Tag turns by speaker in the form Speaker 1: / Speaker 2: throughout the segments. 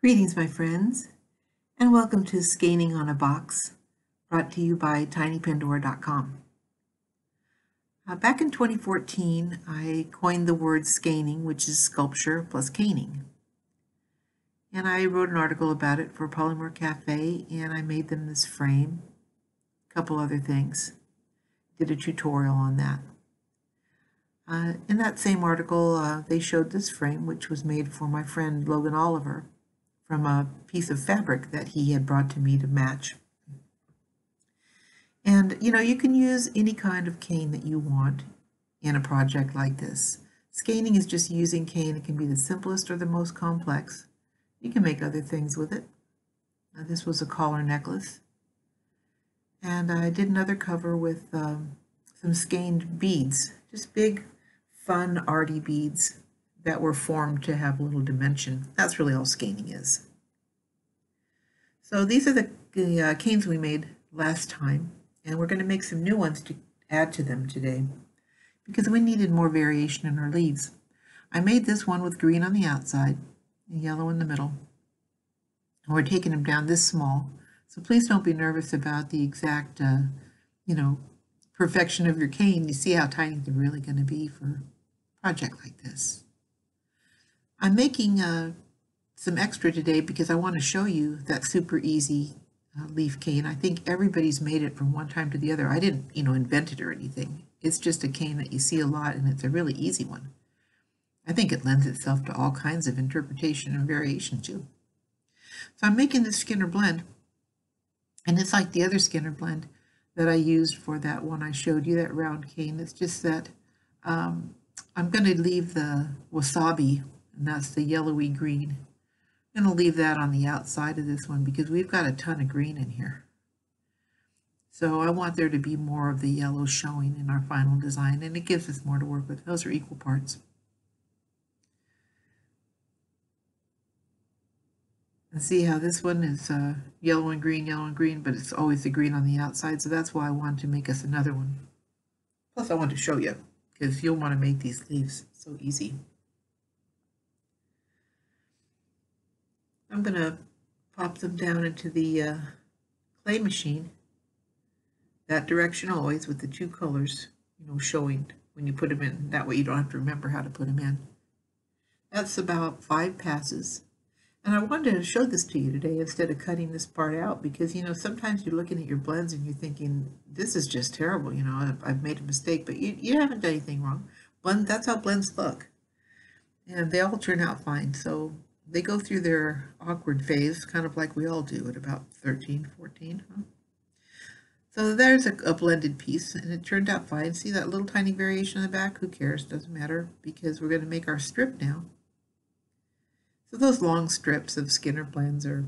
Speaker 1: Greetings, my friends, and welcome to Scayning on a Box, brought to you by tinypandora.com. Back in 2014, I coined the word scayning, which is sculpture plus caning. And I wrote an article about it for Polymer Cafe, and I made them this frame, a couple other things. Did a tutorial on that. In that same article, they showed this frame, which was made for my friend Logan Oliver, from a piece of fabric that he had brought to me to match. And you can use any kind of cane that you want in a project like this. Scayning is just using cane. It can be the simplest or the most complex. You can make other things with it. This was a collar necklace. And I did another cover with some skeined beads, just big, fun, arty beads that were formed to have a little dimension. That's really all scayning is. So these are the canes we made last time, and we're going to make some new ones to add to them today because we needed more variation in our leaves. I made this one with green on the outside and yellow in the middle. And we're taking them down this small, so please don't be nervous about the exact, perfection of your cane. You see how tiny they're really going to be for a project like this. I'm making some extra today because I want to show you that super easy leaf cane. I think everybody's made it from one time to the other. I didn't, invent it or anything. It's just a cane that you see a lot, and it's a really easy one. I think it lends itself to all kinds of interpretation and variation too. So I'm making this Skinner blend, and it's like the other Skinner blend that I used for that one I showed you, that round cane. It's just that I'm going to leave the wasabi, and that's the yellowy green. I'm going to leave that on the outside of this one because we've got a ton of green in here. So I want there to be more of the yellow showing in our final design, and it gives us more to work with. Those are equal parts. And see how this one is yellow and green, but it's always the green on the outside, so that's why I wanted to make us another one. Plus I want to show you, because you'll want to make these leaves so easy. I'm going to pop them down into the clay machine, that direction always, with the two colors, showing when you put them in. That way you don't have to remember how to put them in. That's about 5 passes. And I wanted to show this to you today instead of cutting this part out because, sometimes you're looking at your blends and you're thinking, this is just terrible, I've made a mistake, but you haven't done anything wrong. That's how blends look. And they all turn out fine. So they go through their awkward phase, kind of like we all do at about 13, 14. Huh? So there's a blended piece, and it turned out fine. See that little tiny variation in the back? Who cares? Doesn't matter, because we're going to make our strip now. So those long strips of Skinner blends are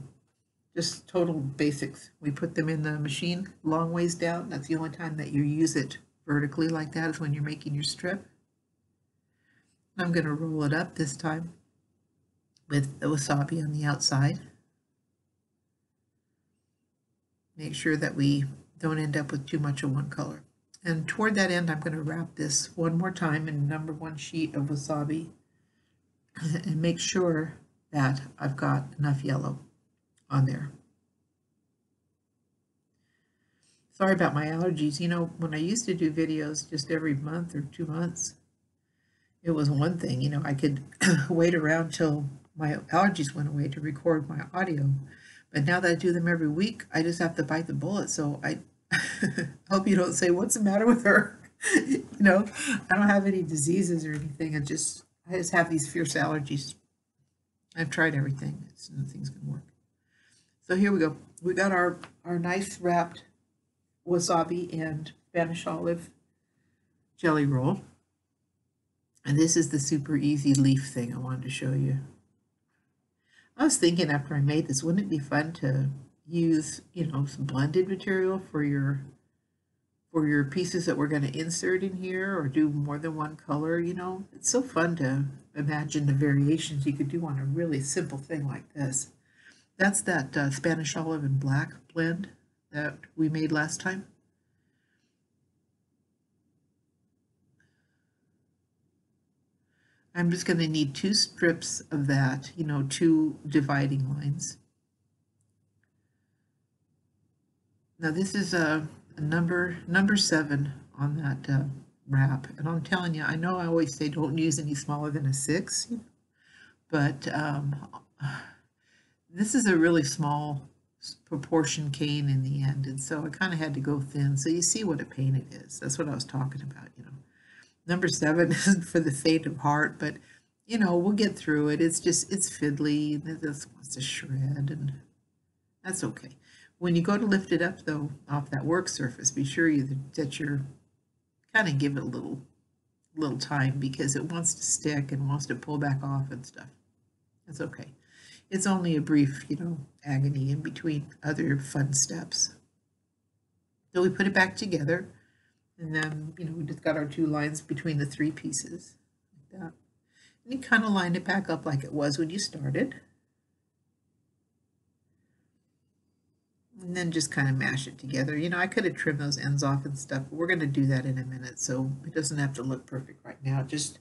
Speaker 1: just total basics. We put them in the machine long ways down. That's the only time that you use it vertically like that is when you're making your strip. I'm going to roll it up this time with the wasabi on the outside. Make sure that we don't end up with too much of one color. And toward that end, I'm going to wrap this one more time in #1 sheet of wasabi and make sure that I've got enough yellow on there. Sorry about my allergies. When I used to do videos just every month or 2 months, it was one thing. I could wait around till my allergies went away to record my audio. But now that I do them every week, I just have to bite the bullet. So I hope you don't say, what's the matter with her? I don't have any diseases or anything. I just have these fierce allergies. I've tried everything. Nothing's going to work. So here we go. We got our nice wrapped wasabi and Spanish olive jelly roll. And this is the super easy leaf thing I wanted to show you. I was thinking after I made this, wouldn't it be fun to use, some blended material for your pieces that we're going to insert in here, or do more than one color? It's so fun to imagine the variations you could do on a really simple thing like this. That's that Spanish olive and black blend that we made last time. I'm just going to need 2 strips of that, 2 dividing lines. Now this is a number 7 on that wrap, and I'm telling you, I know I always say don't use any smaller than a 6, but this is a really small proportion cane in the end, and so I kind of had to go thin. So you see what a pain it is. That's what I was talking about, Number 7 isn't for the faint of heart, but we'll get through it. It's fiddly, and it just wants to shred, and that's okay. When you go to lift it up, though, off that work surface, be sure that you're kind of give it a little time, because it wants to stick and wants to pull back off and stuff. That's okay. It's only a brief, agony in between other fun steps. So we put it back together, and then, we just got our 2 lines between the 3 pieces, like that. And you kind of line it back up like it was when you started. And then just kind of mash it together. I could have trimmed those ends off and stuff, but we're going to do that in a minute, so it doesn't have to look perfect right now. Just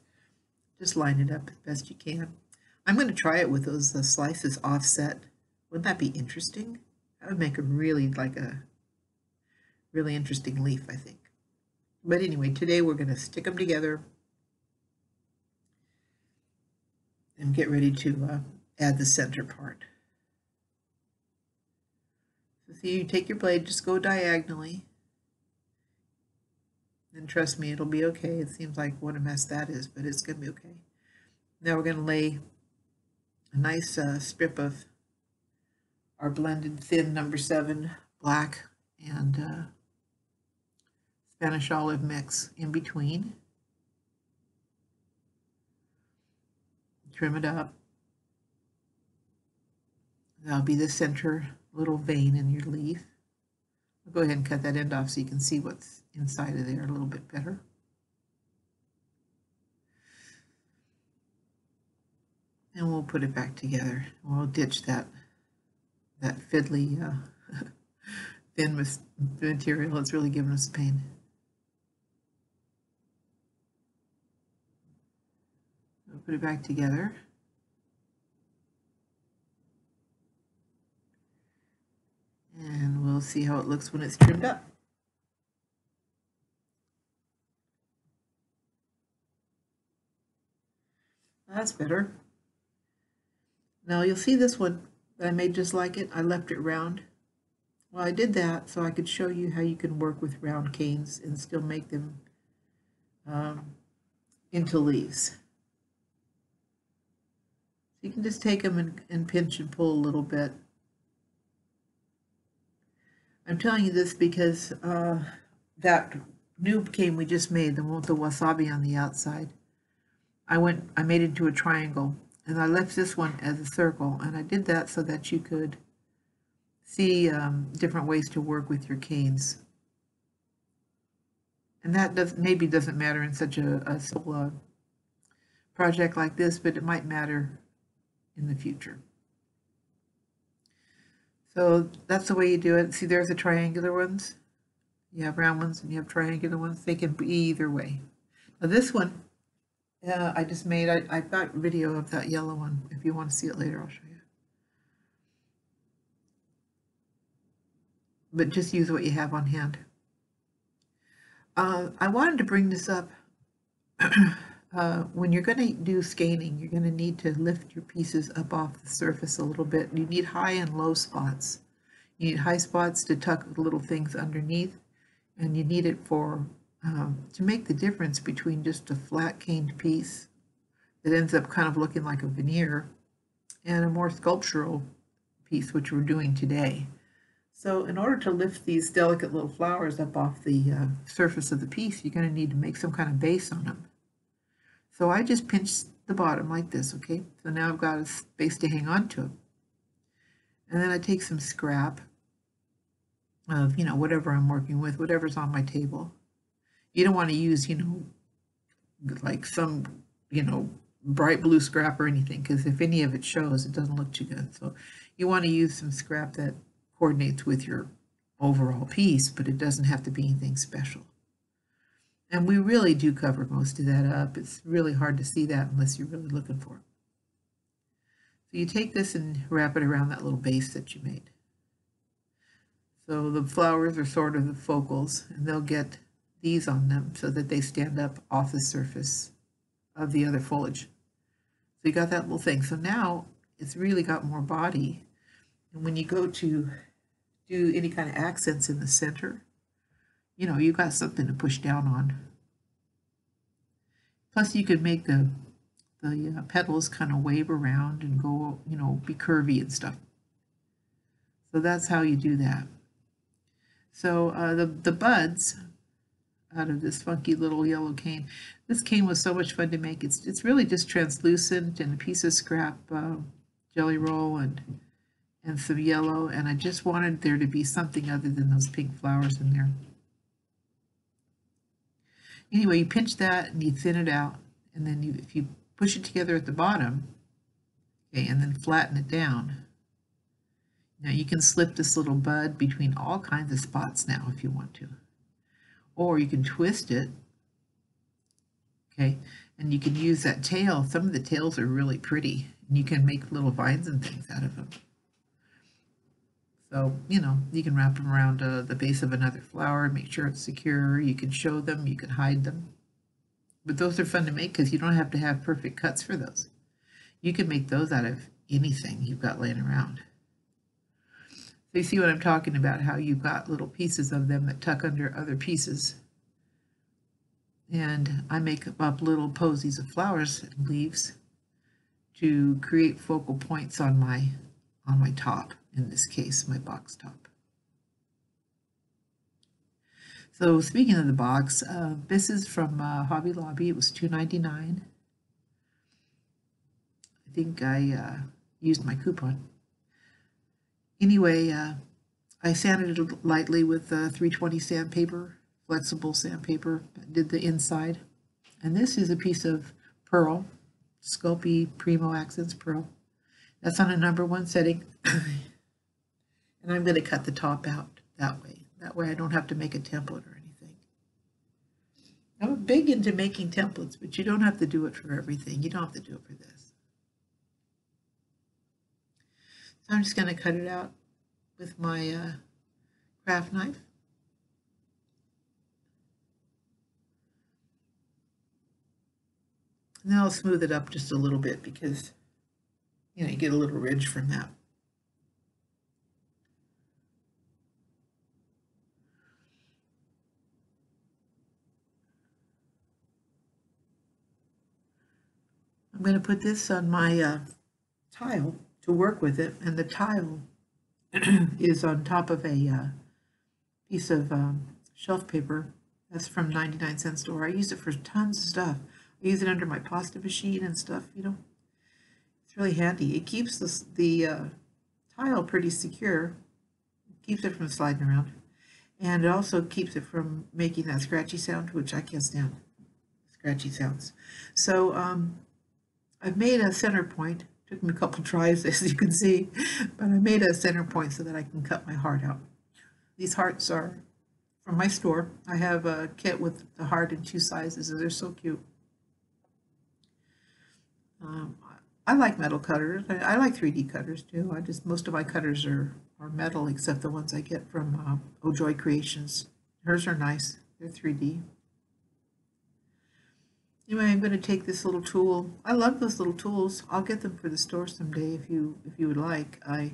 Speaker 1: line it up as best you can. I'm going to try it with those slices offset. Wouldn't that be interesting? That would make a really interesting leaf, I think. But anyway, today we're going to stick them together and get ready to add the center part. So see, you take your blade, just go diagonally, and trust me, it'll be okay. It seems like what a mess that is, but it's going to be okay. Now we're going to lay a nice strip of our blended thin number 7 black and Spanish olive mix in between. Trim it up. That'll be the center little vein in your leaf. I'll go ahead and cut that end off so you can see what's inside of there a little bit better. And we'll put it back together. We'll ditch that fiddly thin material. It's really giving us pain. We'll put it back together. And we'll see how it looks when it's trimmed up. That's better. Now you'll see this one that I made just like it. I left it round. Well, I did that so I could show you how you can work with round canes and still make them into leaves. So you can just take them and pinch and pull a little bit. I'm telling you this because that new cane we just made, the one with the wasabi on the outside, I made it into a triangle, and I left this one as a circle, and I did that so that you could see different ways to work with your canes. And that maybe doesn't matter in such a simple project like this, but it might matter in the future. So that's the way you do it. See, there's the triangular ones. You have round ones and you have triangular ones. They can be either way. Now this one, I just made, I've got video of that yellow one. If you want to see it later, I'll show you. But just use what you have on hand. I wanted to bring this up. When you're going to do scayning, you're going to need to lift your pieces up off the surface a little bit. You need high and low spots. You need high spots to tuck the little things underneath, and you need it for to make the difference between just a flat caned piece that ends up kind of looking like a veneer and a more sculptural piece, which we're doing today. So in order to lift these delicate little flowers up off the surface of the piece, you're going to need to make some kind of base on them. So I just pinched the bottom like this, okay? So now I've got a space to hang on to. And then I take some scrap of, whatever I'm working with, whatever's on my table. You don't want to use, like some, bright blue scrap or anything, because if any of it shows, it doesn't look too good. So you want to use some scrap that coordinates with your overall piece, but it doesn't have to be anything special. And we really do cover most of that up. It's really hard to see that unless you're really looking for it. So you take this and wrap it around that little base that you made. So the flowers are sort of the focals, and they'll get these on them so that they stand up off the surface of the other foliage. So you got that little thing. So now it's really got more body. And when you go to do any kind of accents in the center, you know, you got something to push down on. Plus you could make the petals kind of wave around and go, you know, be curvy and stuff. So that's how you do that. So the buds out of this funky little yellow cane. This cane was so much fun to make. It's really just translucent and a piece of scrap jelly roll and some yellow, and I just wanted there to be something other than those pink flowers in there. Anyway, you pinch that and you thin it out, and then if you push it together at the bottom, okay, and then flatten it down. Now you can slip this little bud between all kinds of spots now if you want to. Or you can twist it, okay, and you can use that tail. Some of the tails are really pretty, and you can make little vines and things out of them. So, you know, you can wrap them around the base of another flower, make sure it's secure. You can show them, you can hide them. But those are fun to make because you don't have to have perfect cuts for those. You can make those out of anything you've got laying around. So you see what I'm talking about, how you've got little pieces of them that tuck under other pieces. And I make up little posies of flowers and leaves to create focal points on my top, in this case, my box top. So speaking of the box, this is from Hobby Lobby. It was $2.99. I think I used my coupon. Anyway, I sanded it lightly with 320 sandpaper, flexible sandpaper. Did the inside. And this is a piece of pearl, Sculpey Primo Accents Pearl. That's on a #1 setting. And I'm going to cut the top out that way. That way I don't have to make a template or anything. I'm big into making templates, but you don't have to do it for everything. You don't have to do it for this. So I'm just going to cut it out with my craft knife. And then I'll smooth it up just a little bit because, you know, you get a little ridge from that. I'm going to put this on my tile to work with it, and the tile is on top of a piece of shelf paper. That's from 99-cent store. I use it for tons of stuff. I use it under my pasta machine and stuff, you know. It's really handy. It keeps the tile pretty secure. It keeps it from sliding around. And it also keeps it from making that scratchy sound, which I can't stand, scratchy sounds. So I've made a center point. Took me a couple tries, as you can see, but I made a center point so that I can cut my heart out. These hearts are from my store. I have a kit with the heart in 2 sizes, and they're so cute. I like metal cutters. I like 3D cutters too. Most of my cutters are metal, except the ones I get from Oh Joy Creations. Hers are nice. They're 3D. Anyway, I'm going to take this little tool. I love those little tools. I'll get them for the store someday if you would like. I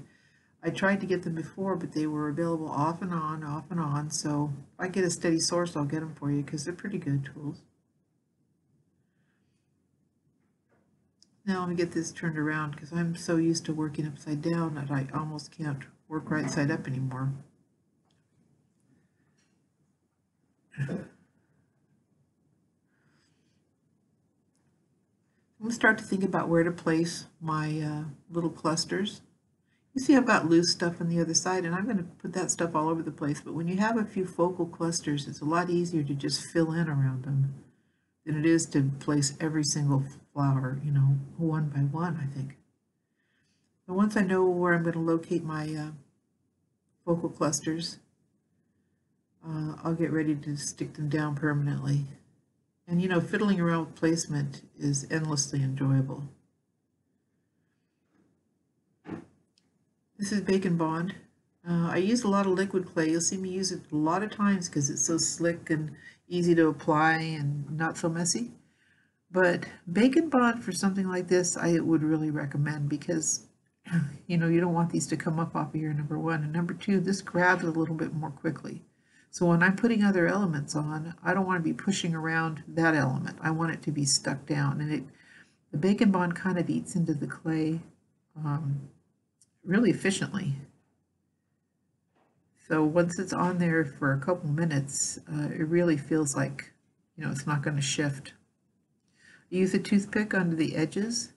Speaker 1: tried to get them before, but they were available off and on. So if I get a steady source, I'll get them for you because they're pretty good tools. Now let me get this turned around because I'm so used to working upside down that I almost can't work right side up anymore. I'm going to start to think about where to place my little clusters. You see I've got loose stuff on the other side, and I'm going to put that stuff all over the place. But when you have a few focal clusters, it's a lot easier to just fill in around them than it is to place every single flower, you know, one by one, I think. But once I know where I'm going to locate my focal clusters, I'll get ready to stick them down permanently. And you know, fiddling around with placement is endlessly enjoyable. This is Bacon Bond. I use a lot of liquid clay. You'll see me use it a lot of times because it's so slick and easy to apply and not so messy. But Bacon Bond for something like this, I would really recommend because you know, you don't want these to come up off of here, number one. And number two, this grabs a little bit more quickly. So when I'm putting other elements on, I don't want to be pushing around that element. I want it to be stuck down. And the Bacon Bond kind of eats into the clay really efficiently. So once it's on there for a couple minutes, it really feels like, you know, it's not going to shift. Use a toothpick under the edges.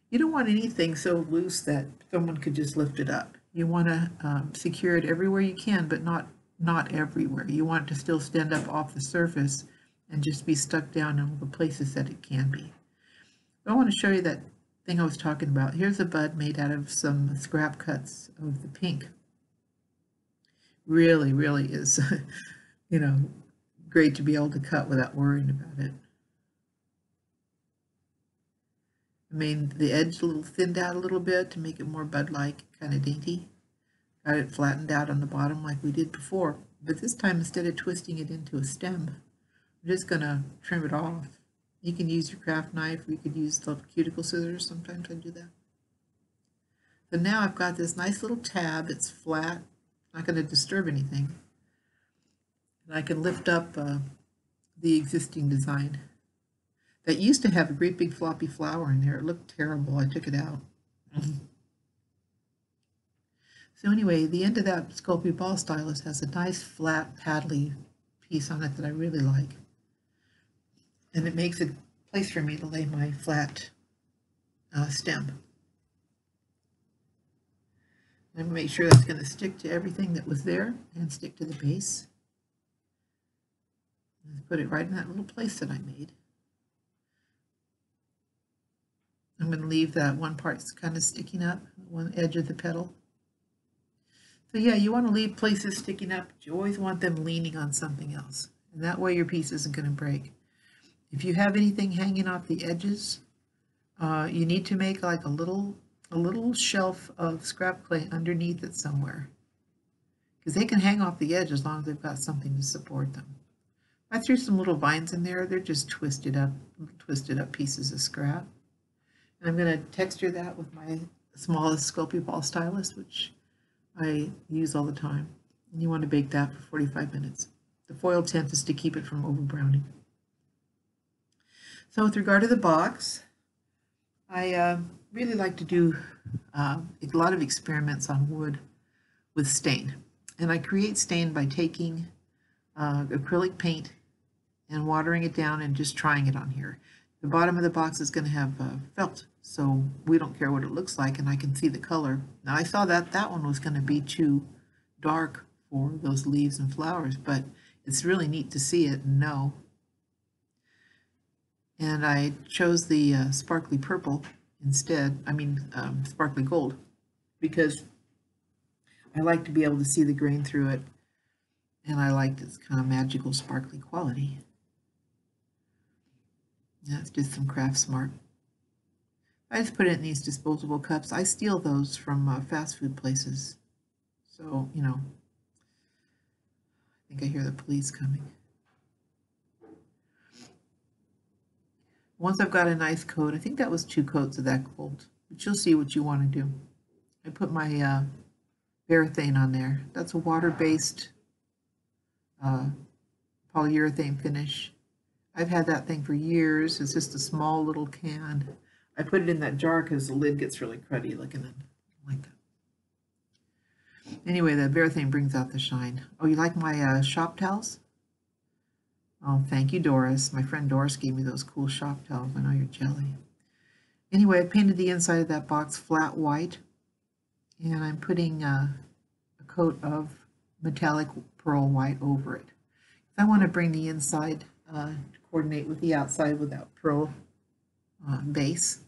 Speaker 1: You don't want anything so loose that someone could just lift it up. You want to secure it everywhere you can, but not everywhere. You want it to still stand up off the surface and just be stuck down in all the places that it can be. I want to show you that thing I was talking about. Here's a bud made out of some scrap cuts of the pink. Really, really is, you know, great to be able to cut without worrying about it. I mean, the edge a little thinned out a little bit to make it more bud-like, kind of dainty. Got it flattened out on the bottom like we did before, but this time instead of twisting it into a stem, I'm just going to trim it off. You can use your craft knife, or you could use the cuticle scissors. Sometimes I do that. So now I've got this nice little tab. It's flat, not going to disturb anything. And I can lift up the existing design. That used to have a great big floppy flower in there. It looked terrible. I took it out. So anyway, the end of that Sculpey ball stylus has a nice flat paddly piece on it that I really like. And it makes a place for me to lay my flat stem. I'm going to make sure that's going to stick to everything that was there and stick to the base. Let's put it right in that little place that I made. I'm going to leave that one part kind of sticking up, one edge of the petal. So yeah, you want to leave places sticking up, but you always want them leaning on something else. And that way your piece isn't going to break. If you have anything hanging off the edges, you need to make like a little shelf of scrap clay underneath it somewhere. Because they can hang off the edge as long as they've got something to support them. I threw some little vines in there. They're just twisted up pieces of scrap. And I'm going to texture that with my smallest Sculpey ball stylus, which I use all the time. And you want to bake that for 45 minutes. The foil tint is to keep it from over browning. So with regard to the box, I really like to do a lot of experiments on wood with stain. And I create stain by taking acrylic paint and watering it down and just trying it on here. The bottom of the box is going to have felt, so we don't care what it looks like, and I can see the color. Now I saw that one was going to be too dark for those leaves and flowers, but it's really neat to see it and know. And I chose the sparkly purple instead, sparkly gold, because I like to be able to see the grain through it, and I like this kind of magical sparkly quality. That's just some Craft Smart. I just put it in these disposable cups. I steal those from fast food places. So, you know, I think I hear the police coming. Once I've got a nice coat, I think that was 2 coats of that gold, but you'll see what you want to do. I put my Varathane on there. That's a water-based polyurethane finish. I've had that thing for years. It's just a small little can. I put it in that jar because the lid gets really cruddy looking like that. Anyway, the Varathane brings out the shine. Oh, you like my shop towels? Oh, thank you, Doris. My friend Doris gave me those cool shop towels. I know you're jelly. Anyway, I painted the inside of that box flat white, and I'm putting a coat of metallic pearl white over it. I want to bring the inside to coordinate with the outside with that pearl base.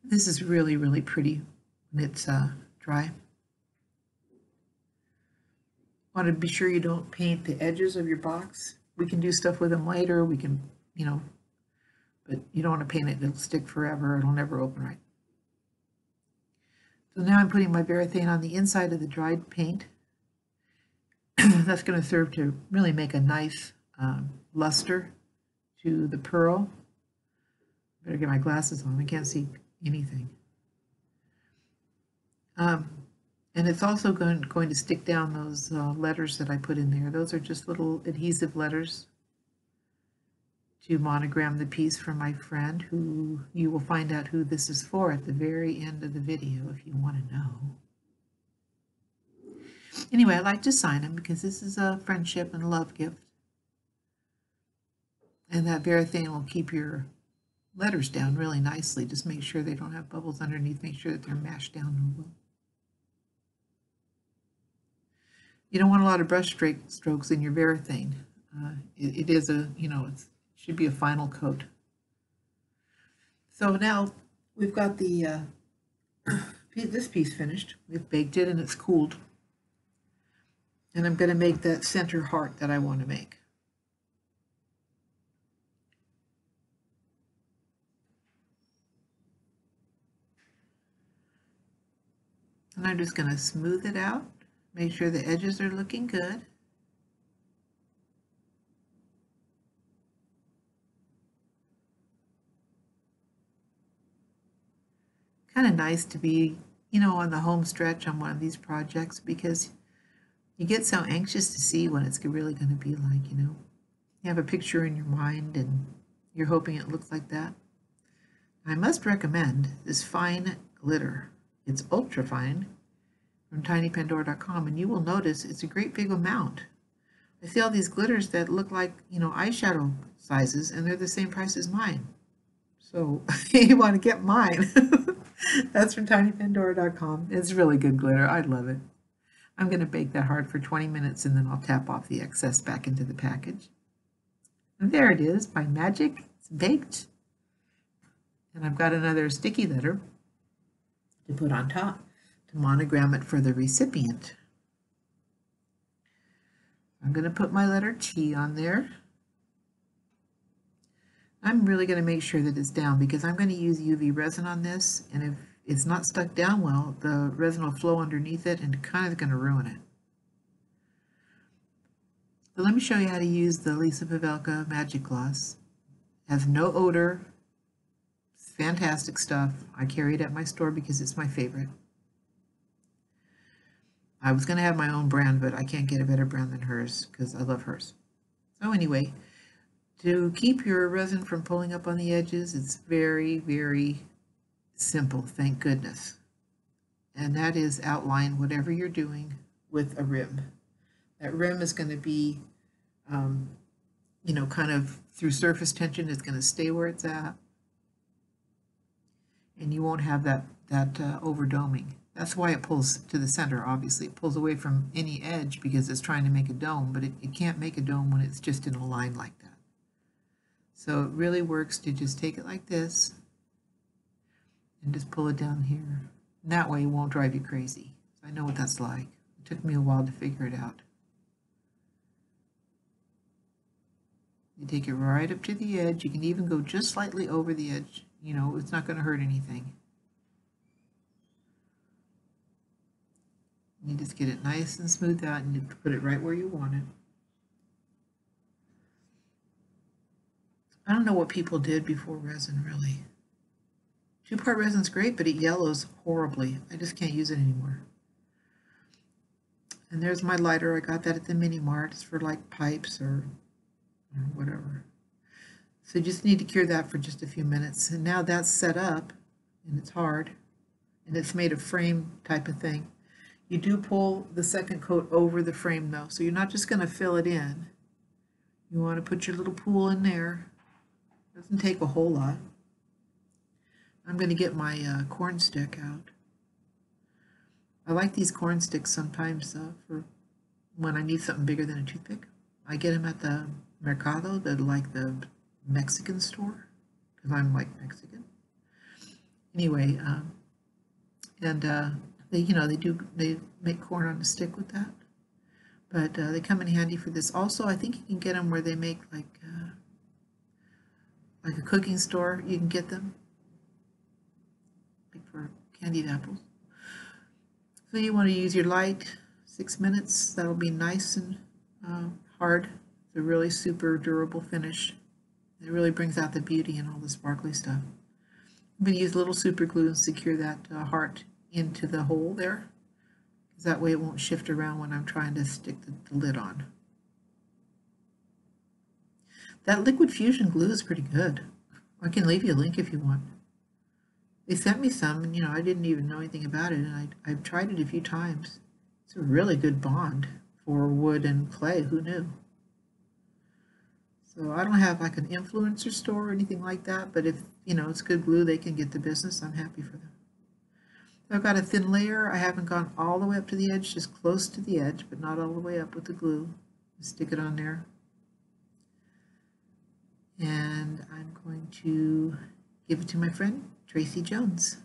Speaker 1: This is really, really pretty when it's dry. Want to be sure you don't paint the edges of your box. We can do stuff with them later. We can, but you don't want to paint it. It'll stick forever. It'll never open right. So now I'm putting my Varathane on the inside of the dried paint. That's going to serve to really make a nice luster to the pearl. Better get my glasses on. I can't see anything. And it's also going to stick down those letters that I put in there. Those are just little adhesive letters to monogram the piece for my friend, who you will find out who this is for at the very end of the video if you want to know. Anyway, I like to sign them because this is a friendship and love gift. And that Varathane will keep your letters down really nicely. Just make sure they don't have bubbles underneath. Make sure that they're mashed down real well. You don't want a lot of brush strokes in your Varathane. It is a, it should be a final coat. So now we've got the this piece finished. We've baked it and it's cooled. And I'm going to make that center heart that I want to make. And I'm just going to smooth it out. Make sure the edges are looking good. Kind of nice to be, on the home stretch on one of these projects because you get so anxious to see what it's really going to be like, You have a picture in your mind and you're hoping it looks like that. I must recommend this fine glitter. It's ultra fine from tinypandora.com, and you will notice it's a great big amount. I see all these glitters that look like, eyeshadow sizes, and they're the same price as mine. So you want to get mine. That's from tinypandora.com. It's really good glitter. I love it. I'm going to bake that hard for 20 minutes, and then I'll tap off the excess back into the package. And there it is. By magic, it's baked. And I've got another sticky letter to put on top to monogram it for the recipient. I'm going to put my letter T on there. I'm really going to make sure that it's down because I'm going to use UV resin on this, and if it's not stuck down well, the resin will flow underneath it and kind of going to ruin it. So let me show you how to use the Lisa Pavelka Magic Gloss. It has no odor. It's fantastic stuff. I carry it at my store because it's my favorite. I was going to have my own brand, but I can't get a better brand than hers because I love hers. So anyway, to keep your resin from pulling up on the edges, it's very, very simple, thank goodness. And that is outline whatever you're doing with a rim. That rim is going to be, kind of through surface tension, it's going to stay where it's at. And you won't have that overdoming. That's why it pulls to the center, obviously. It pulls away from any edge because it's trying to make a dome, but it can't make a dome when it's just in a line like that. So it really works to just take it like this and just pull it down here. And that way it won't drive you crazy. So I know what that's like. It took me a while to figure it out. You take it right up to the edge. You can even go just slightly over the edge. It's not going to hurt anything. You just get it nice and smooth out and you put it right where you want it. I don't know what people did before resin, really. 2-part resin's great, but it yellows horribly. I just can't use it anymore. And there's my lighter. I got that at the Mini Mart. It's for like pipes or whatever. So you just need to cure that for just a few minutes. And now that's set up, and it's hard, and it's made of frame type of thing. You do pull the second coat over the frame though, so you're not just going to fill it in. You want to put your little pool in there. Doesn't take a whole lot. I'm going to get my corn stick out. I like these corn sticks sometimes for when I need something bigger than a toothpick. I get them at the Mercado, the Mexican store, because I'm like Mexican. Anyway, and they make corn on a stick with that. But they come in handy for this. Also, I think you can get them where they make like a cooking store. You can get them like for candied apples. So you want to use your light, 6 minutes. That'll be nice and hard. It's a really super durable finish. It really brings out the beauty and all the sparkly stuff. I'm going to use a little super glue and secure that heart into the hole there. That way it won't shift around when I'm trying to stick the lid on. That liquid fusion glue is pretty good. I can leave you a link if you want. They sent me some, and I didn't even know anything about it, and I've tried it a few times. It's a really good bond for wood and clay. Who knew? So I don't have like an influencer store or anything like that, but if it's good glue, they can get the business. I'm happy for them. I've got a thin layer. I haven't gone all the way up to the edge, just close to the edge, but not all the way up with the glue. Stick it on there. And I'm going to give it to my friend, Tracy Jones.